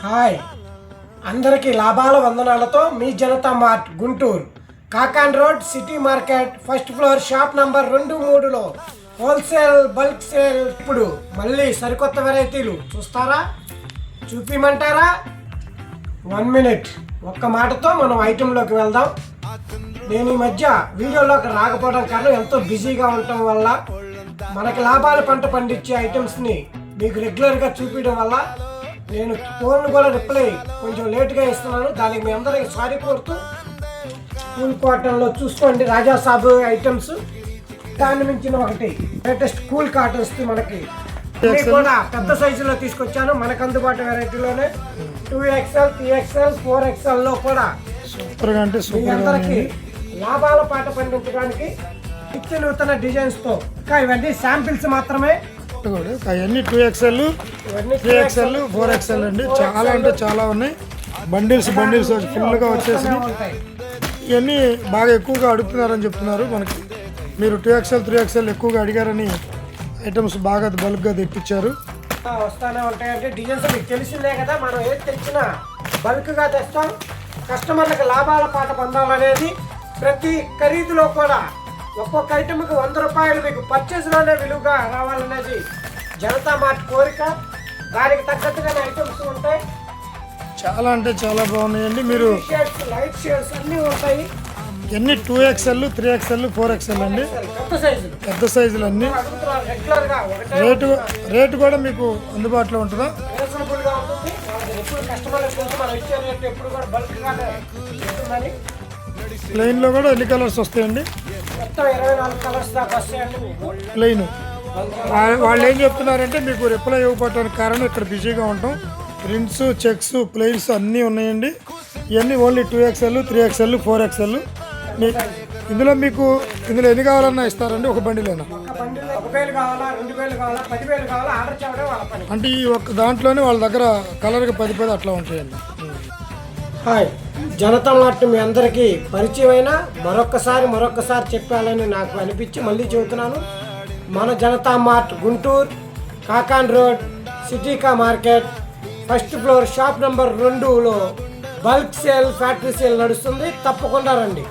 Hi, అందరికీ లాభాల వందనాలతో మీ Janata Mart Guntur Kakani road city market first floor shop number 2-3లో హోల్సేల్ బల్క్ సేల్. ఇప్పుడు మళ్ళీ సరికొత్త వెరైటీలు చూస్తారా, చూపిమంటారా? 1 మినిట్ ఒక్క మాటతో మనం ఐటెంలోకి వెళ్దాం. నేను ఈ మధ్య వీడియోలోకి రాకపోవడం కారణం ఎంతో బిజీగా ఉండటం వల్ల మనకి లాభాల పంట పండించే ఐటమ్స్ని మీకు రెగ్యులర్గా చూపించడం వల్ల నేను ఫోన్ కూడా రిప్లై కొంచెం లేట్గా ఇస్తున్నాను. దానికి మీ అందరికీ సారీ కోరుతూ కూల్ కాటన్లో చూసుకోండి రాజా సాబు ఐటమ్స్. దాన్ని మించిన ఒకటి లేటెస్ట్ కూల్ కాటన్స్ మనకి కూడా పెద్ద సైజులో తీసుకొచ్చాను. మనకు అందుబాటు వెరైటీలోనే 2XL, 3XL, 4XL లో కూడా సూపర్గా అంటే మీ అందరికి లాభాల పాట పండించడానికి నిత్య నూతన డిజైన్స్ తో. ఇంకా ఇవన్నీ శాంపిల్స్ మాత్రమే. అవన్నీ 2XL, 3XL, 4XL అండి. చాలా అంటే చాలా ఉన్నాయి. బండిల్స్ ఫుల్గా వచ్చేసి ఇవన్నీ బాగా ఎక్కువగా అడుగుతున్నారని చెప్తున్నారు. మనకి మీరు 2XL, 3XL ఎక్కువగా అడిగారని ఐటమ్స్ బాగా బల్క్గా తెప్పించారు. వస్తానే ఉంటాయంటే డిజైన్స్ మీకు తెలిసిందే కదా. మనం ఏది తెచ్చినా బల్క్గా తెస్తాం. కస్టమర్లకు లాభాల పాట పొందాలనేది ప్రతి ఖరీదులో కూడా ఒక్కొక్క ఐటమ్కి 100 రూపాయలు మీకు పర్చేస్లోనే విలువగా రావాలనేది జనతా మార్ట్ కోరిక. దానికి తగ్గట్టుగానే ఐటమ్స్ ఉంటాయి. చాలా అంటే చాలా బాగున్నాయండి. మీరు షేడ్స్, లైట్ షేడ్స్ అన్నీ ఉంటాయి. ఎన్ని 2XL, 3XL, 4XL అండి. పెద్ద సైజులు అన్నీ. రేటు కూడా మీకు అందుబాటులో ఉంటుందా? ప్లెయిన్లో కూడా ఎన్ని కలర్స్ వస్తాయండి? ప్లెయిన్. వాళ్ళు ఏం చెప్తున్నారంటే మీకు రిప్లై ఇవ్వకపోవడానికి కారణం ఇక్కడ బిజీగా ఉంటాం. ప్రింట్స్, చెక్స్, ప్లెయిన్స్ అన్నీ ఉన్నాయండి. ఇవన్నీ ఓన్లీ 2XL, 3XL, 4XL. ఇందులో ఎన్ని కావాలన్నా ఇస్తారండి? ఒక బండిలోనా? అంటే ఈ ఒక్క దాంట్లోనే వాళ్ళ దగ్గర కలర్కి 10 అట్లా ఉంటాయండి. హాయ్, జనతా మార్ట్ మీ అందరికీ పరిచయమైన మరొక్కసారి చెప్పాలని నాకు అనిపించి మళ్ళీ చెబుతున్నాను. మన జనతా మార్ట్ గుంటూరు కాకాన్ రోడ్ సిటీకా market first floor shop number 2లో బల్క్ సేల్, ఫ్యాక్టరీ సేల్ నడుస్తుంది. తప్పకుండా రండి.